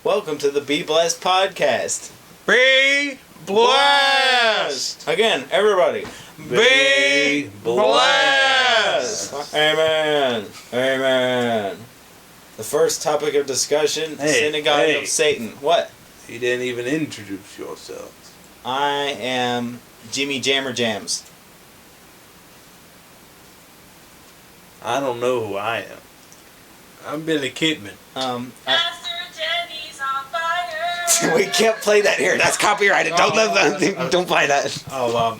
Welcome to the Be Blessed podcast. Be blessed! Again, everybody. Be blessed! Amen. Amen. The first topic of discussion, Synagogue of Satan. What? You didn't even introduce yourself. I am Jimmy Jammer Jams. I don't know who I am. I'm Billy Kidman. We can't play that here. That's copyrighted. Don't play that. Well,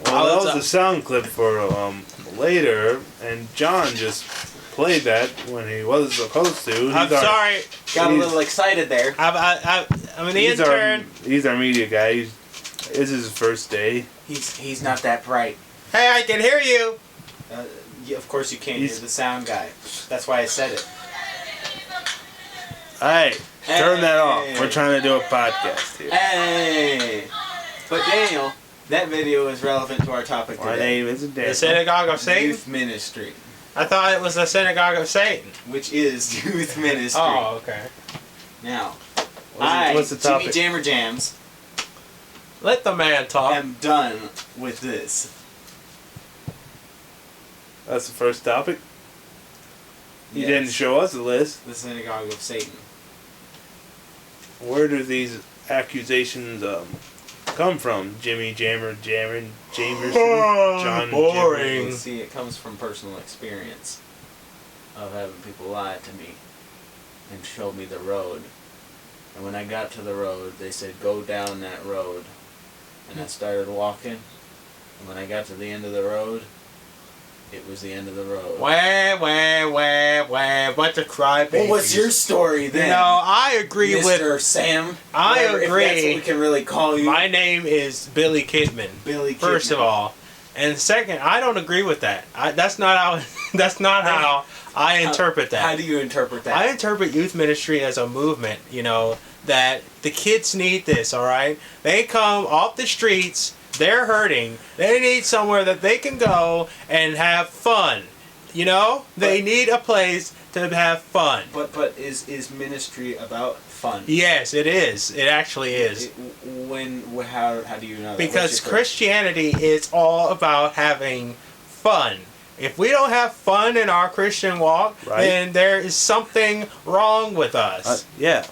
that was a sound clip for later, and John just played that when he wasn't supposed to. I'm sorry. Got a little excited there. I'm an intern. He's our media guy. This is his first day. He's not that bright. Hey, I can hear you. Of course you can't. You're the sound guy. That's why I said it. Alright, turn that off. We're trying to do a podcast here. Hey! But Daniel, that video is relevant to our topic today. My name isn't Daniel. The Synagogue of Satan? Youth Ministry. I thought it was the Synagogue of Satan. Which is Youth Ministry. Oh, okay. Now, what's the topic? Jimmy Jammer Jams, Let the man talk. am done with this. That's the first topic? You Yes. didn't show us the list. The Synagogue of Satan. Where do these accusations come from? Jimmy Jamerson, John boring. You see, it comes from personal experience of having people lie to me and show me the road. And when I got to the road, they said, go down that road. And I started walking. And when I got to the end of the road, it was the end of the road. Bunch of crybabies. Well, what's your story then? No, I agree Mr. with... Sam? I Whatever, agree. If that's what we can really call you. My name is Billy Kidman. Billy Kidman. First of all. And second, I don't agree with that. That's not how I interpret that. How do you interpret that? I interpret youth ministry as a movement, that the kids need this, all right? They come off the streets, they're hurting, they need somewhere that they can go and have fun, They need a place to have fun. But is ministry about fun? Yes, it is. It actually is. How do you know that? Because Christianity is all about having fun. If we don't have fun in our Christian walk, then there is something wrong with us. Yeah.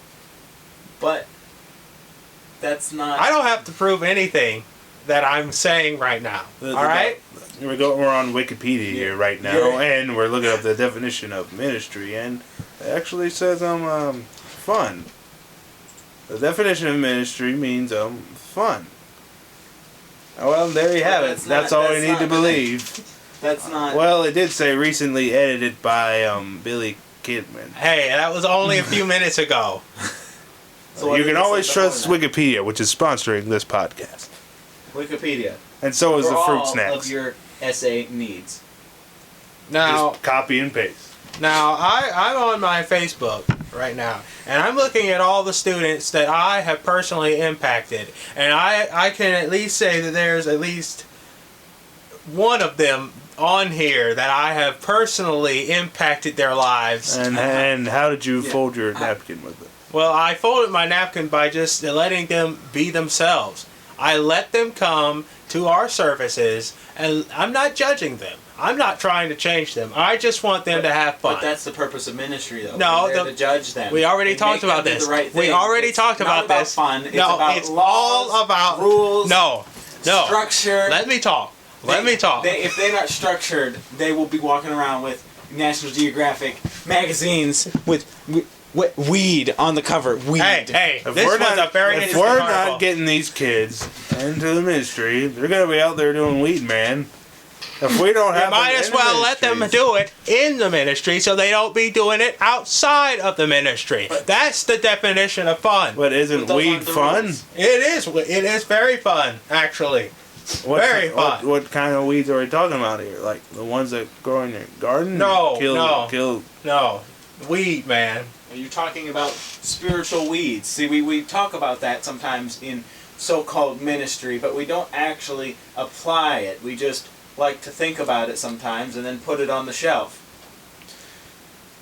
But that's not... I don't have to prove anything that I'm saying right now. Alright? We're on Wikipedia here right now, and we're looking up the definition of ministry, and it actually says fun. The definition of ministry means fun. Well, there you have it. That's all we need to believe. That's not... Well, it did say recently edited by Billy Kidman. Hey, that was only a few minutes ago. So you can always trust Wikipedia, which is sponsoring this podcast. Wikipedia. And so is the fruit all snacks. Of your essay needs. Now, just copy and paste. Now, I'm on my Facebook right now, and I'm looking at all the students that I have personally impacted, and I can at least say that there's at least one of them on here that I have personally impacted their lives. And how did you fold your napkin with it? Well, I folded my napkin by just letting them be themselves. I let them come to our services, and I'm not judging them. I'm not trying to change them. I just want them to have fun. But that's the purpose of ministry, though. No, to judge them. We already talked about this. We already talked about this. It's not about fun. It's no, about it's laws, all about rules. No. Structure. Let me talk. If they're not structured, they will be walking around with National Geographic magazines with weed on the cover. Weed. Hey, this was a very If interesting we're article. not getting these kids into the ministry, they're going to be out there doing weed, man. If we don't have you might as well let them do it in the ministry so they don't be doing it outside of the ministry. That's the definition of fun. But isn't weed fun? It is. It is very fun, actually. Very fun. What kind of weeds are we talking about here? Like the ones that grow in your garden? No. No. Weed, man. Are you talking about spiritual weeds? See, we talk about that sometimes in so-called ministry, but we don't actually apply it. We just like to think about it sometimes and then put it on the shelf.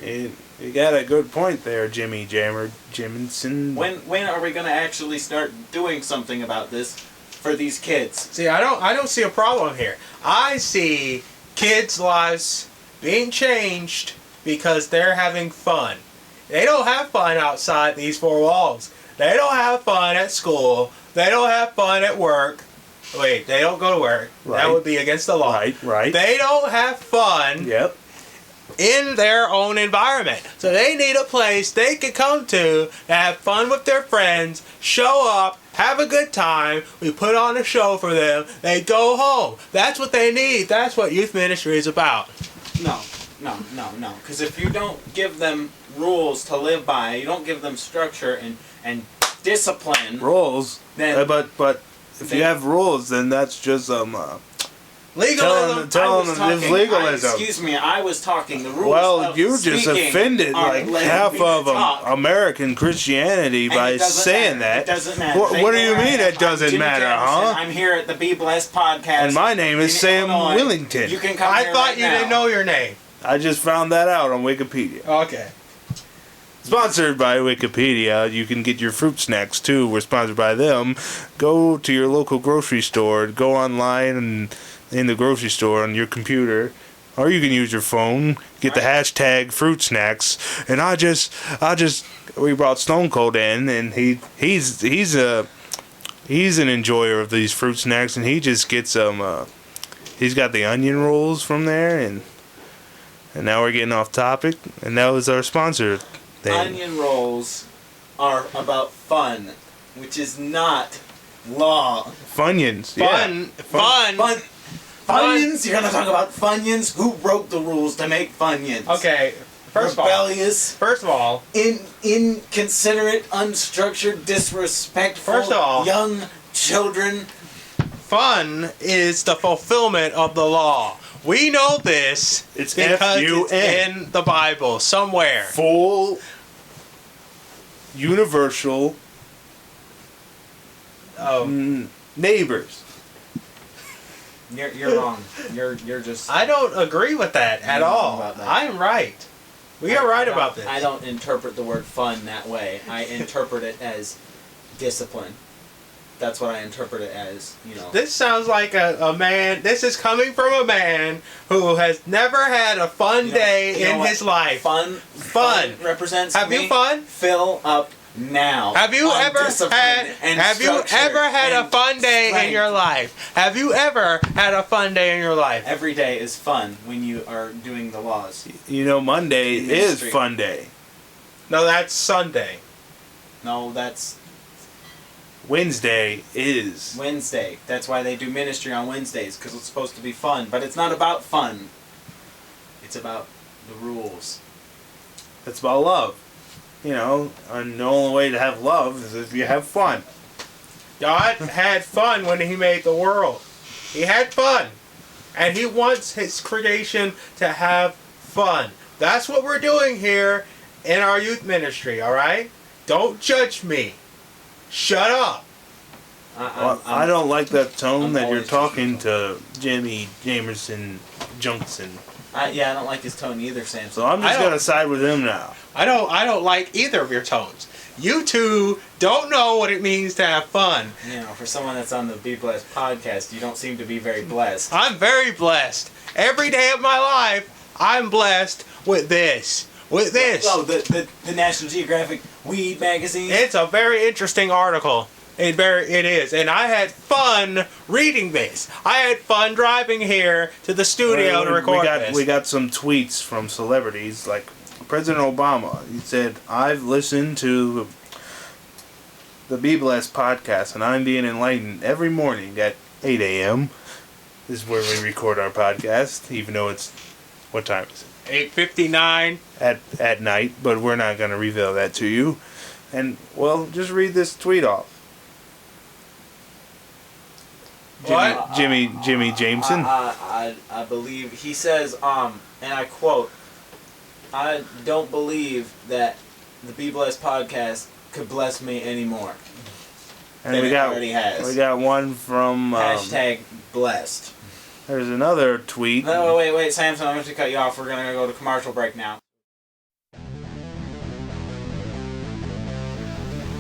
You You got a good point there, Jimmy Jammer Jiminson. When are we gonna actually start doing something about this for these kids? See, I don't see a problem here. I see kids' lives being changed because they're having fun. They don't have fun outside these four walls. They don't have fun at school. They don't have fun at work. Wait, they don't go to work. Right. That would be against the law. Right. They don't have fun Yep. in their own environment. So they need a place they can come to have fun with their friends, show up, have a good time. We put on a show for them. They go home. That's what they need. That's what youth ministry is about. No. Because if you don't give them rules to live by, you don't give them structure and discipline. Rules. Then but if you have rules, then that's just Legalism. Tell them it's legalism. Excuse me, I was talking the rules. Well, you just offended like half of American Christianity by saying that. It doesn't matter. What do you mean it doesn't matter, huh? I'm here at the Be Blessed podcast. And my name is Sam Willington. You can come I here thought right you now. didn't know your name. I just found that out on Wikipedia. Okay. Sponsored by Wikipedia. You can get your fruit snacks too. We're sponsored by them. Go to your local grocery store. Go online and in the grocery store on your computer, or you can use your phone. Get the hashtag fruit snacks. And we brought Stone Cold in, and he's an enjoyer of these fruit snacks, and he just gets he's got the onion rolls from there, and now we're getting off topic, and that was our sponsor. Onion rolls are about fun, which is not law. Funyuns. Fun. Funyuns? You're gonna talk about Funyuns? Who wrote the rules to make Funyuns? Okay. Rebellious. First of all. Inconsiderate, unstructured, disrespectful. First of all. Young children. Fun is the fulfillment of the law. We know this It's because F-U-N. it's in the Bible somewhere. Full, universal, neighbors. You're wrong. You're just. I don't agree with that at You're wrong all. about that. I am right. We are right about this. I don't interpret the word fun that way. I interpret it as discipline. That's what I interpret it as, you know. This sounds like a man. This is coming from a man who has never had a fun day in his life. Fun represents Have me. you fun? Fill up now. Have you ever had? Have you ever had a fun day in your life? Have you ever had a fun day in your life? Every day is fun when you are doing the laws. You know, Monday is fun day. No, that's Sunday. No, that's Wednesday is Wednesday. That's why they do ministry on Wednesdays, because it's supposed to be fun. But it's not about fun. It's about the rules. It's about love. You know, and the only way to have love is if you have fun. God had fun when He made the world. He had fun. And He wants His creation to have fun. That's what we're doing here in our youth ministry, alright? Don't judge me. Shut up. I don't like that tone I'm that you're always talking to Jimmy Jamerson Junkson. I don't like his tone either, Sam. So I'm just gonna side with him now. I don't like either of your tones. You two don't know what it means to have fun. You know, for someone that's on the Be Blessed podcast, you don't seem to be very blessed. I'm very blessed. Every day of my life, I'm blessed with this. With this. Oh, the National Geographic Weed magazine. It's a very interesting article. It is. And I had fun reading this. I had fun driving here to the studio to record this. We got some tweets from celebrities, like President Obama. He said, I've listened to the Be Blessed podcast, and I'm being enlightened every morning at 8 a.m. This is where we record our podcast, even though it's... What time is it? 8:59. At night, but we're not going to reveal that to you. And, well, just read this tweet off. Jimmy Jameson. I believe he says, and I quote, I don't believe that the Be Blessed podcast could bless me anymore. And we got one from hashtag blessed. There's another tweet. No, wait, Samson, I'm going to cut you off. We're going to go to commercial break now.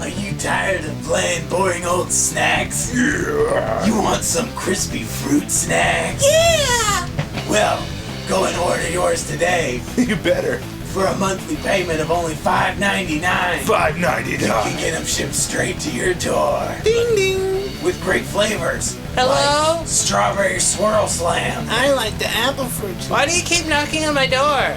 Are you tired of playing boring old snacks? Yeah. You want some crispy fruit snacks? Yeah! Well, go and order yours today You better. for a monthly payment of only $5.99. $5.99. You can get them shipped straight to your door. Ding ding! With great flavors. Hello? Like strawberry swirl slam. I like the apple fruit. Why do you keep knocking on my door?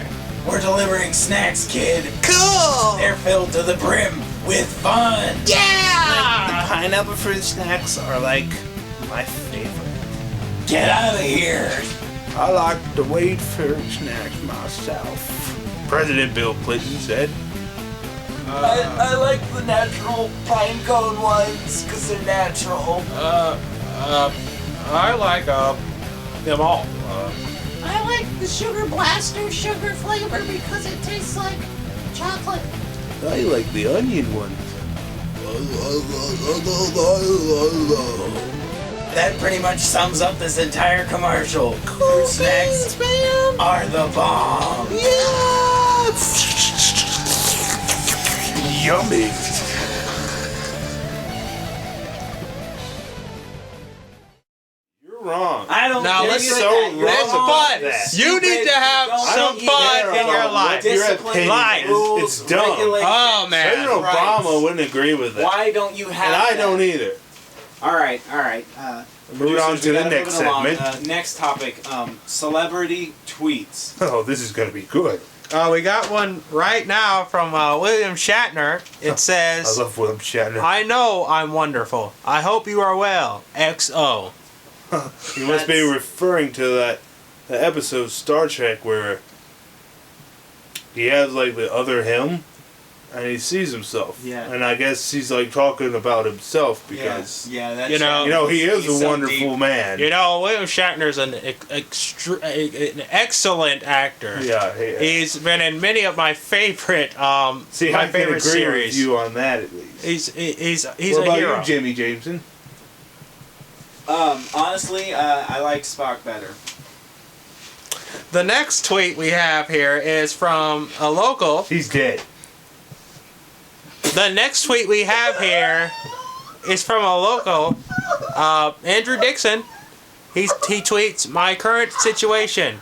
We're delivering snacks, kid. Cool! They're filled to the brim with fun. Yeah! Pineapple fruit snacks are like my favorite. Get out of here. I like the wait fruit snacks myself. President Bill Clinton said. I like the natural pine cone ones because they're natural. I like them all. I like the Sugar Blaster sugar flavor because it tastes like chocolate. I like the onion ones. That pretty much sums up this entire commercial. Fruit snacks man! are the bomb. Yeah! Yummy. You're wrong. I don't Now think listen, that so you're wrong That's wrong. fun. that. You need to have Don't some even fun care in your about life. Your discipline, opinion Life. rules, is dumb. regulations, Oh, man. President rights. Obama wouldn't agree with that. Why don't you have And I that? don't either. All right. Moving on Producers, to we the gotta next move it along. segment. Next topic, celebrity tweets. Oh, this is going to be good. We got one right now from William Shatner. It I says, love William Shatner. I know I'm wonderful. I hope you are well. XO. He must be referring to that episode of Star Trek where he has like the other him and he sees himself. Yeah. And I guess he's like talking about himself because Yeah, that's You know, he is he's a so wonderful deep. man. You know, William Shatner's an excellent actor. Yeah. He's been in many of my favorite See, my I can favorite agree series. with you on that at least. He's What a about hero. you, Jimmy Jameson? Honestly, I like Spock better. The next tweet we have here is from a local. He's dead. The next tweet we have here is from a local, Andrew Dixon. He tweets, my current situation,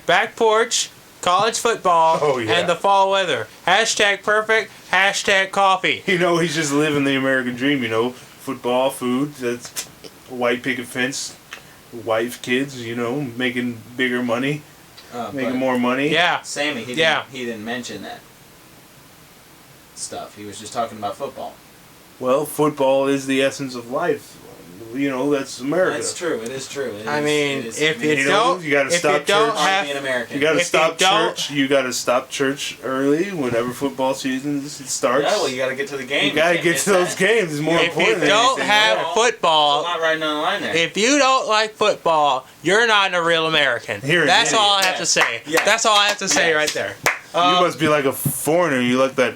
back porch, college football, Oh, yeah. and the fall weather. Hashtag perfect, hashtag coffee. You know, he's just living the American dream, you know. Football, food, that's a white picket fence, wife, kids, you know, making bigger money, making But more money. Yeah. Sammy, he Yeah. didn't mention that stuff. He was just talking about football. Well, football is the essence of life. You know, that's America. That's true. It is true. It I is- mean, it is- if it is you You know, don't, you gotta if stop you don't church. hard to have, be an American. You gotta If you stop don't- church. You gotta stop church early whenever football season starts. Yeah, well, you got to get to the game. You gotta can't get miss to those that. games. It's more if important you than don't anything have else. I'm football, not riding on the line there. if you don't like football, you're not a real American. You're an That's idiot. all I have to Yes. say. Yes. That's all I have to say Yes. right there. You must be like a foreigner. You like that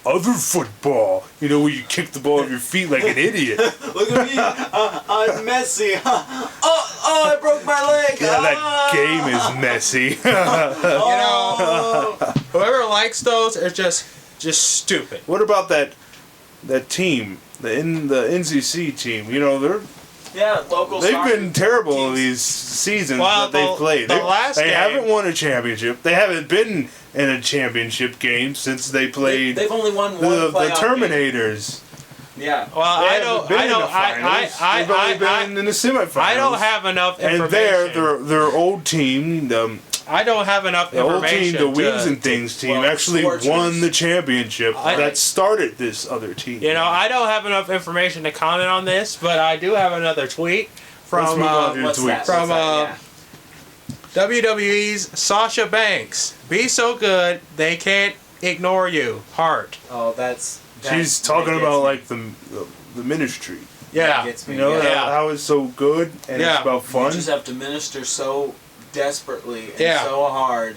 other football. You know, where you kick the ball with your feet like an idiot. Look at me. I'm Messi. Oh, I broke my leg. Yeah, that game is messy. You know, whoever likes those are just stupid. What about that team, the NCC team? You know, Yeah, local they've soccer been terrible teams. these seasons Well, that they've the- played. the last they game- haven't won a championship. They haven't been in a championship game since they played They've only won one the playoff game. Terminators. Yeah. Well, They I haven't don't, been I in the don't, finals. They've only been in the semifinals. I don't have enough information. And their old team, the I don't have enough old team, information. the to- Wings and Things team, well, actually Scorchers. won the championship I- that started this other team. You know, I don't have enough information to comment on this, but I do have another tweet Let's from move on to the What's tweets. that? From, What's that? WWE's Sasha Banks. Be so good they can't ignore you. Heart. Yeah. Oh, that's. She's talking about like the ministry. Yeah. Gets me. You know Yeah. how it's so good and Yeah. it's about You fun. just have to minister so desperately and Yeah. so hard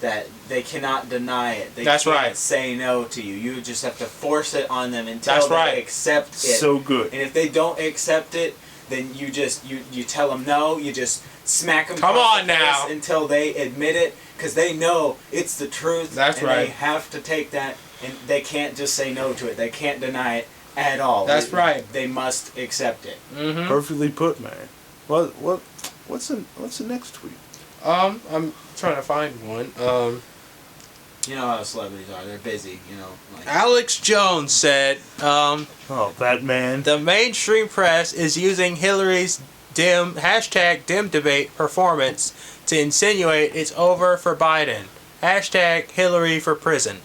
that they cannot deny it. They That's can't right. say no to you. You just have to force it on them until That's they right. accept it. So good. And if they don't accept it, then you just you tell them no. You just smack them. Come across on the face now. until they admit it, because they know it's the truth. That's and right. They have to take that, and they can't just say no to it. They can't deny it. at all. That's right. They must accept it. Mm-hmm. Perfectly put, man. What's the next tweet? I'm trying to find one. You know how celebrities are. They're busy, you know. Like, Alex Jones said, Oh, that man. the mainstream press is using Hillary's hashtag dim debate performance to insinuate it's over for Biden. Hashtag Hillary for prison.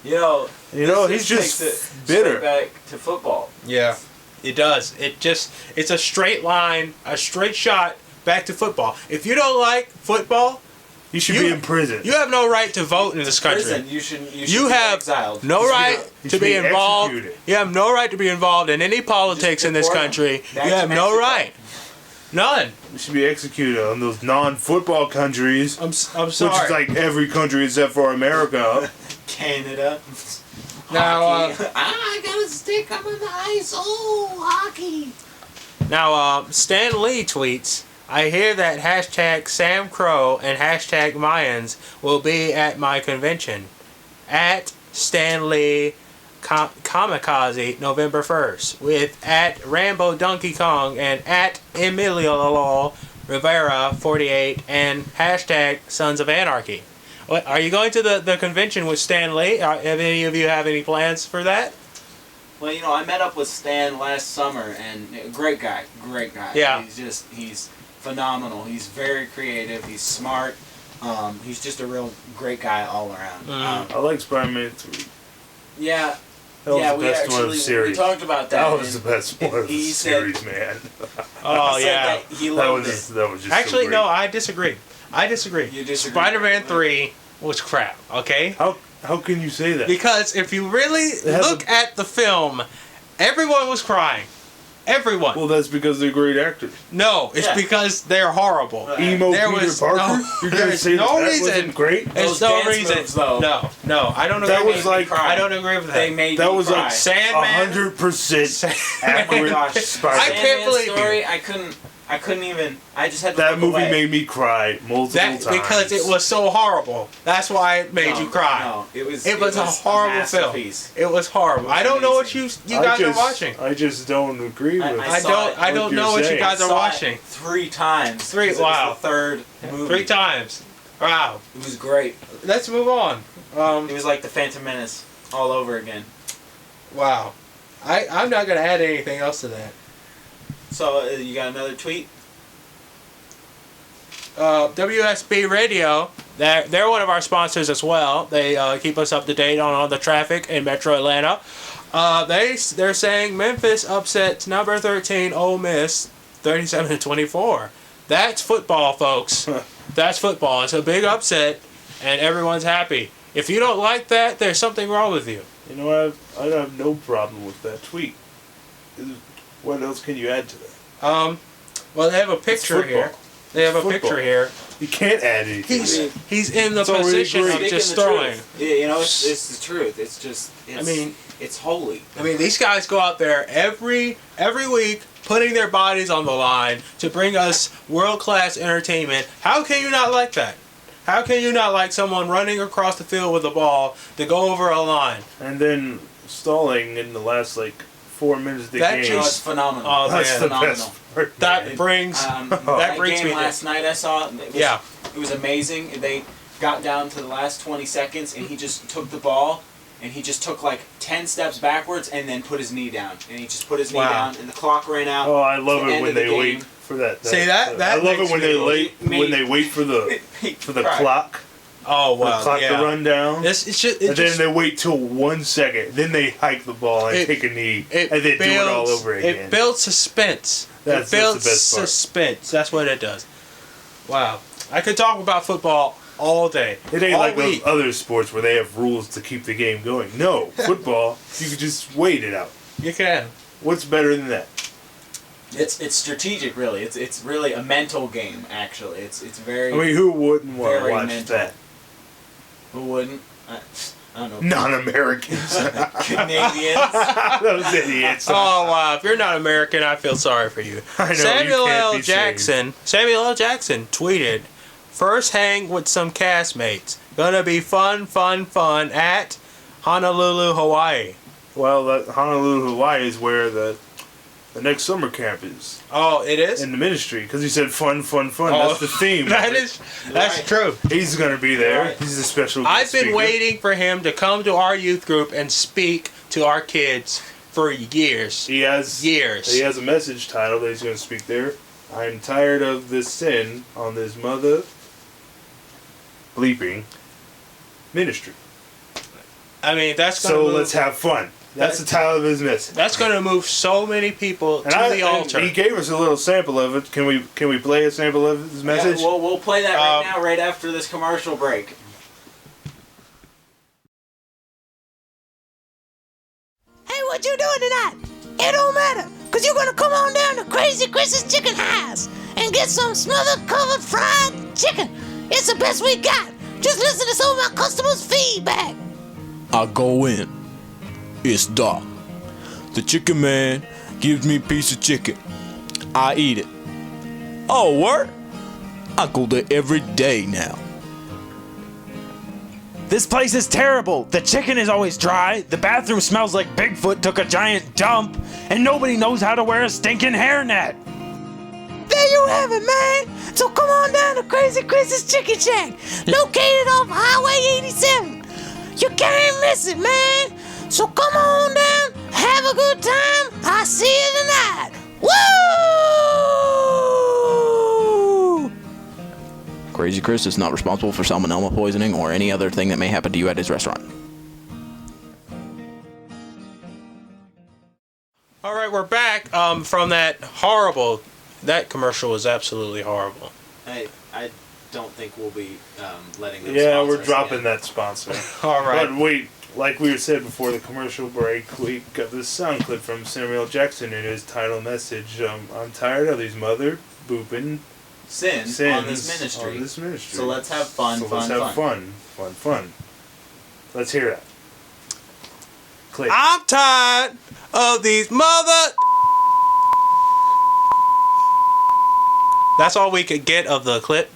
you know, He's just takes it bitter. straight back to football. Yeah, it does. It's a straight line, a straight shot back to football. If you don't like football, He should be in prison. you have no right to vote in this country. Prison, you should You be have exiled. no right he to should be be involved. executed. You have no right to be involved in any politics in this deport him country. back You to have no Mexico. right. None. He should be executed on those non-football countries, I'm which sorry. is like every country except for America. Canada. Now, Hockey. I got a stick up in the ice. Oh, hockey. Stan Lee tweets, I hear that hashtag Sam Crow and hashtag Mayans will be at my convention. At Stan Lee Kamikaze November 1st. With at Rambo Donkey Kong and at Emilio Rivera 48 and hashtag Sons of Anarchy. What, are you going to the convention with Stan Lee? Have any of you have any plans for that? Well, you know, I met up with Stan last summer, and great guy. Yeah. He's phenomenal. He's very creative. He's smart. He's just a real great guy all around. Mhm. I like Spider-Man 3. Yeah. That was yeah, the we best actually one of the series. we talked about that. That was the best one of the he said- series, man. Oh, He said yeah. that he That loved was it. just Actually, so no, great. I disagree. You disagree? Spider-Man 3 was crap, okay? How can you say that? Because if you really have look at the film, everyone was crying. Everyone. Well, that's because they're great actors. No, it's Yeah. because they're horrible. Emo There Peter was Parker? no- You're gonna there's say no that reason- wasn't great? There's Those no dance reason. moves, though. No, I don't agree. That was made me like- cry. I don't agree with that. They made That me was cry. like Sandman. 100% Oh my accurate gosh. Spider-Man. I can't Sandman's believe story, you. I couldn't even. I just had to That look movie away. made me cry multiple That times. because it was so horrible. That's why it made No, you cry. No, it was a horrible film. masterpiece. It was horrible. I don't know what you guys are watching. I just don't agree with I it. saw it. I don't know what you saying. guys I are saw watching. it 3 times. Three- 'cause it was wow. the third movie. 3 times. Wow. It was great. Let's move on. It was like the Phantom Menace all over again. Wow. I'm not going to add anything else to that. So you got another tweet? WSB Radio, they're one of our sponsors as well. They keep us up to date on all the traffic in Metro Atlanta. They're saying Memphis upsets number 13 Ole Miss 37-24. That's football, folks. That's football. It's a big upset, and everyone's happy. If you don't like that, there's something wrong with you. You know, I have no problem with that tweet. What else can you add to that? Well, they have a picture football. here. They have a It's picture football. here. You can't add anything. He's in the It's already position great. of Speaking just the throwing. truth. Yeah, you know, it's the truth. It's just. It's holy. I mean, these guys go out there every week, putting their bodies on the line to bring us world-class entertainment. How can you not like that? How can you not like someone running across the field with a ball to go over a line? And then stalling in the last 4 minutes of the That game. You know, just- it's phenomenal. Oh, That's man. the phenomenal. best part. That man. brings That brings game me last night I saw. It was amazing. They got down to the last 20 seconds, and he just took the ball, and he just took 10 steps backwards, and then put his knee down, and he just put his knee Wow. down, and the clock ran out. Oh, I love It's the it end when of the they game. wait for that. See, that I love makes it when me- they wait for the Right. clock. Oh The wow, clock yeah. to run down. It's just, And then they wait till 1 second. Then they hike the ball and It- take a knee. And then do it all over again. It builds suspense. That's it builds the best part. suspense. That's what it does. Wow. I could talk about football all day. It ain't all like week. those other sports where they have rules to keep the game going. No, football, you can just wait it out. You can. What's better than that? It's strategic, really. It's really a mental game, actually. It's very. I mean, who wouldn't want to Very watch mental. that? Who wouldn't? I don't know. Non-Americans. Canadians. Those idiots. Oh wow! If you're not American, I feel sorry for you. I know, you Samuel can't L. be Jackson. Samuel L. Jackson tweeted, "First hang with some castmates. Gonna be fun at Honolulu, Hawaii." Well, Honolulu, Hawaii is where the next summer camp is. Oh, it is? In the ministry, because he said fun, fun, fun. Oh, That's the theme. That's Right. true. He's going to be there. Right. He's a special I've guest been speaker. waiting for him to come to our youth group and speak to our kids for years. He has a message title that he's going to speak there. I'm tired of this sin on this mother bleeping ministry. I mean, that's going to So move, let's have fun. That's the title of his message. that's going to move so many people to the altar. He gave us a little sample of it. Can we play a sample of his message? Yeah, we'll play that right now, right after this commercial break. Hey, what you doing tonight? It don't matter, cause you're gonna come on down to Crazy Chris's Chicken House and get some smothered covered fried chicken. It's the best we got. Just listen to some of my customers' feedback. I go in. It's dark. The chicken man gives me a piece of chicken. I eat it. Oh, what? I go there every day now. This place is terrible. The chicken is always dry, the bathroom smells like Bigfoot took a giant dump, and nobody knows how to wear a stinking hairnet. There you have it, man. So come on down to Crazy Chris's Chicken Shack, located off Highway 87. You can't miss it, man. So come on down, have a good time. I'll see you tonight. Woo! Crazy Chris is not responsible for salmonella poisoning or any other thing that may happen to you at his restaurant. All right, we're back from that horrible. That commercial was absolutely horrible. I don't think we'll be letting them. Yeah, sponsor we're us dropping again. that sponsor. All right. But wait, like we said before the commercial break, we got this sound clip from Samuel Jackson in his title message. I'm tired of these mother booping Sins sins on this ministry. So let's have fun, So fun, let's have fun. fun. Let's hear that. Click. I'm tired of these mother. That's all we could get of the clip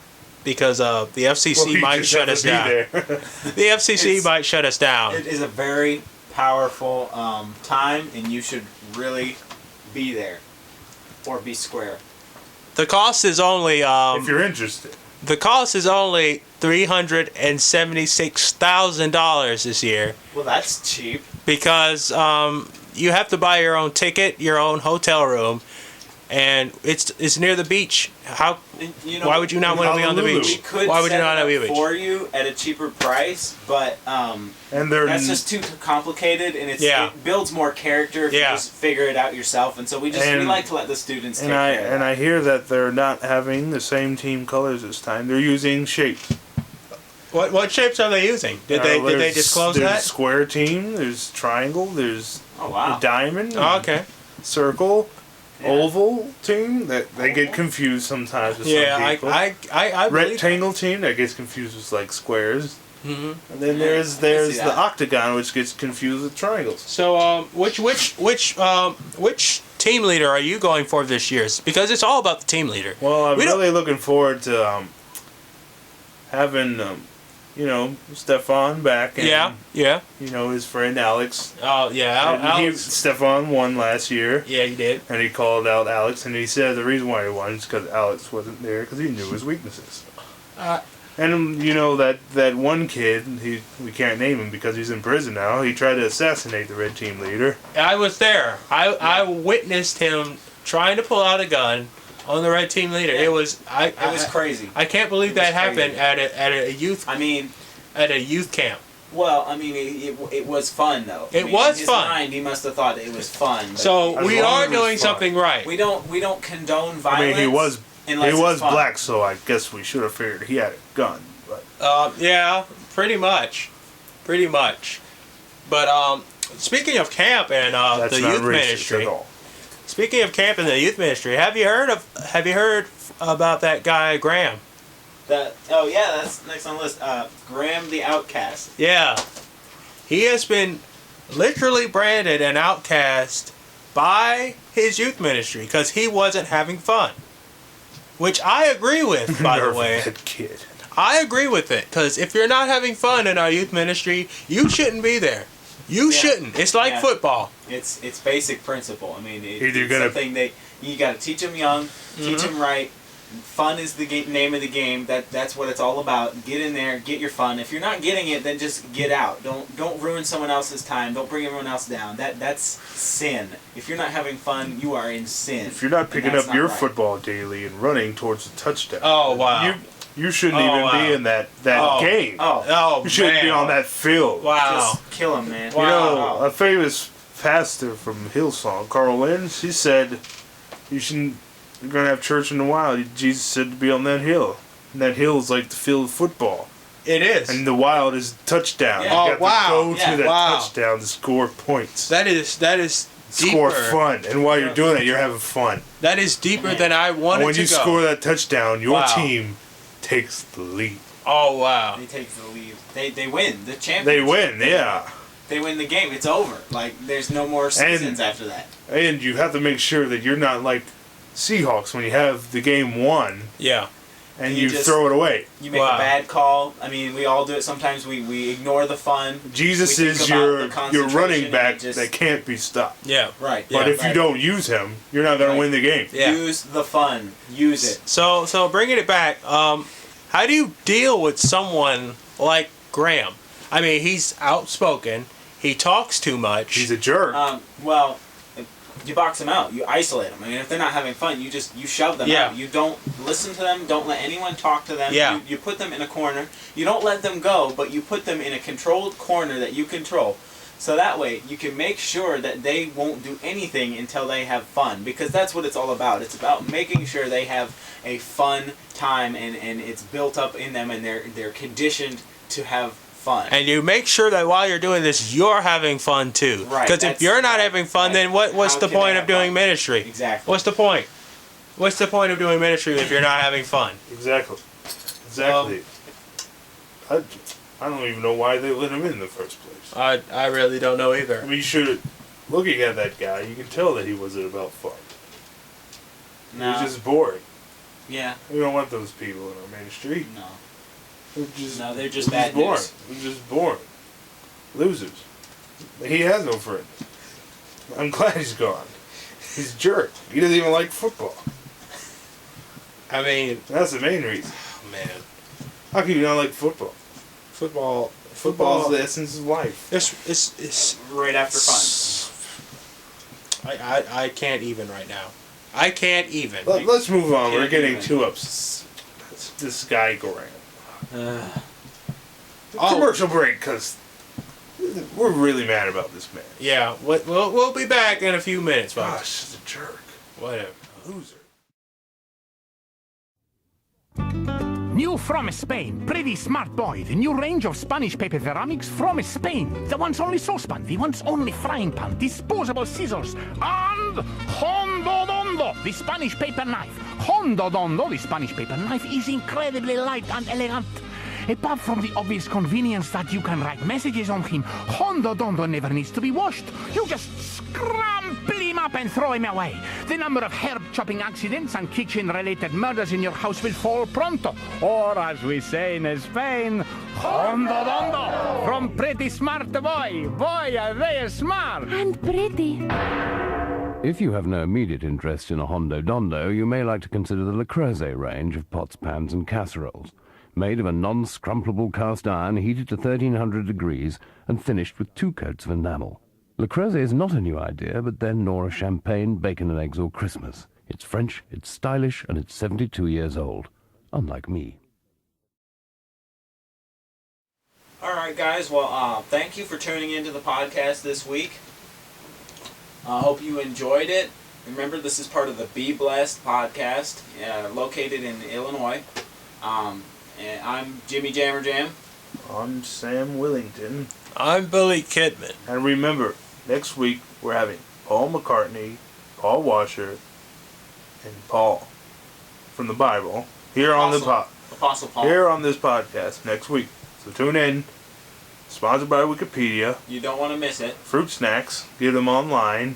because the FCC Well, you might just shut have us to be down. there. The FCC might shut us down. It is a very powerful time, and you should really be there or be square. The cost is only If you're interested. the cost is only $376,000 this year Well, that's cheap. because you have to buy your own ticket, your own hotel room, and it's near the beach. How? You know, Why would you not want to be on the Honolulu. beach? We could Why would you set not it want to be on up the beach? for you at a cheaper price, but And they're that's just too complicated, and it builds more character if you just figure it out yourself. And so we like to let the students take care of that. I hear that they're not having the same team colors this time. They're using shapes. What shapes are they using? Did they disclose there's that? Square team. There's triangle. There's Oh wow! a diamond. Oh, okay. Circle. Yeah. Oval team that they get confused sometimes with Yeah, some people. I believe. Rectangle team that gets confused with like squares. Mhm. And then Yeah, I there's see the that. octagon which gets confused with triangles. So which team leader are you going for this year? Because it's all about the team leader. Well, I'm We don't- really looking forward to having Stefan back and Yeah. his friend Alex. Oh yeah. And Alex. Stefan won last year. Yeah, you did. And he called out Alex, and he said the reason why he won is because Alex wasn't there because he knew his weaknesses. And that one kid, we can't name him because he's in prison now. He tried to assassinate the red team leader. I was there. I witnessed him trying to pull out a gun on the red team leader. Yeah. It was It was crazy. I can't believe It was that happened crazy. at a youth I mean, camp. well, I mean, it was fun though. It I mean, was in his fun. Mind, he must have thought it was fun. But So As we long are as it was doing fun. something right. we don't condone I violence. mean, he was unless it's fun. black, so I guess we should have figured he had a gun. But Yeah, pretty much. But speaking of camp and that's the not youth racist ministry. at all. Speaking of camp and the youth ministry, have you heard about that guy Graham? That's next on the list. Graham the Outcast. Yeah. He has been literally branded an outcast by his youth ministry because he wasn't having fun. Which I agree with, by the Nerve of way. that kid. I agree with it because if you're not having fun in our youth ministry, you shouldn't be there. You shouldn't. It's like football. It's basic principle. I mean, Either it's gonna- something you got to teach them young, teach them right. Fun is the name of the game. That's what it's all about. Get in there, get your fun. If you're not getting it, then just get out. Don't ruin someone else's time. Don't bring everyone else down. That's sin. If you're not having fun, you are in sin. If you're not And picking that's up your not right. football daily and running towards the touchdown, Oh, wow. you shouldn't even be in that game. Oh, You shouldn't man. be on that field. Wow. Just kill him, man. You know, a famous pastor from Hillsong, Carl Lentz, he said, you're going to have church in the wild. Jesus said to be on that hill. And that hill is like the field of football. It is. And the wild is touchdown. Yeah. You got to go to that Wow. touchdown to score points. That is Score deeper. fun. And while you're doing that, you're having fun. That is deeper than I wanted And when to you go. score that touchdown, your Wow. team takes the lead. Oh, wow. They take the lead. They win the championship. They win, yeah. They win the game. It's over. Like there's no more seasons after that. And you have to make sure that you're not like Seahawks when you have the game won Yeah. and You you just- throw it away. You make Wow. a bad call. I mean, we all do it sometimes. We ignore the fun. Jesus We is think about your the your concentration running and back it just- that can't be stopped. Yeah. Right. But Yeah. if you don't use him, you're not going Right. to win the game. Yeah. Use the fun. Use it. So bringing it back, how do you deal with someone like Graham? I mean, he's outspoken. He talks too much. He's a jerk. Well, you box them out. You isolate them. I mean, if they're not having fun, you shove them Yeah. out. You don't listen to them. Don't let anyone talk to them. Yeah. You put them in a corner. You don't let them go, but you put them in a controlled corner that you control. So that way, you can make sure that they won't do anything until they have fun. Because that's what it's all about. It's about making sure they have a fun time and it's built up in them and they're conditioned to have fun. And you make sure that while you're doing this, you're having fun too. Right, Because if that's- you're not having fun, then what's How the can they point have of doing fun? ministry? Exactly. What's the point? What's the point of doing ministry if you're not having fun? Exactly. I don't even know why they let him in the first place. I really don't know either. I mean, you should. Looking at that guy, you can tell that he wasn't about fun. He No. was just bored. Yeah. We don't want those people in our ministry. No. They're just bad boring. news. They're just boring. Losers. He has no friends. I'm glad he's gone. He's a jerk. He doesn't even like football. I mean, That's the main reason. man, How can you not like football? football. Football is the essence of life. It's Right after fun. I can't even right now. I can't even. Let's move on. We're Can't getting even. too upset. This guy Graham. Oh. Commercial break, because we're really mad about this man. Yeah, we'll be back in a few minutes, folks. Gosh, he's a jerk. Whatever. Loser. New from Spain, pretty smart boy. The new range of Spanish paper ceramics from Spain. The one's only saucepan, the one's only frying pan, disposable scissors, and Hondo Dondo, the Spanish paper knife. Hondo Dondo, the Spanish paper knife, is incredibly light and elegant. Apart from the obvious convenience that you can write messages on him, Hondo Dondo never needs to be washed. You just scramble him up and throw him away. The number of herb chopping accidents and kitchen-related murders in your house will fall pronto. Or, as we say in Spain, Hondo Dondo, from pretty smart boy. Boy, are they smart. And pretty. If you have no immediate interest in a Hondo Dondo, you may like to consider the Le Creuset range of pots, pans, and casseroles. Made of a non-scrumplable cast iron heated to 1300 degrees and finished with 2 coats of enamel. Le Creuset is not a new idea, but then nor a champagne, bacon and eggs or Christmas. It's French, it's stylish, and it's 72 years old. Unlike me. All right, guys. Well, thank you for tuning into the podcast this week. I hope you enjoyed it. Remember, this is part of the Be Blessed podcast, located in Illinois. And I'm Jimmy Jammer Jam. I'm Sam Willington. I'm Billy Kidman. And remember, next week we're having Paul McCartney, Paul Washer, and Paul from the Bible here on the Apostle Paul. here on this podcast next week. So tune in. Sponsored by Wikipedia. You don't want to miss it. Fruit snacks. Get them online.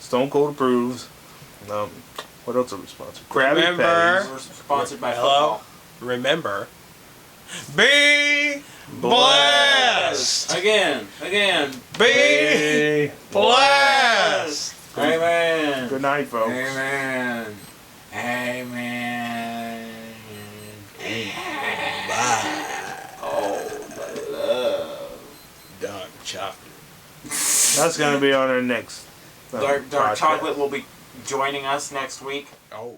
Stone Cold approves. What else are we sponsored? Krabby Remember- Patties. We're sponsored by Hello? football. Remember, be blessed. Okay. Again. Be blessed. Amen. Good night, folks. Amen. Oh, my love. Dark chocolate. That's gonna be on our next Dark podcast. Chocolate will be joining us next week. Oh.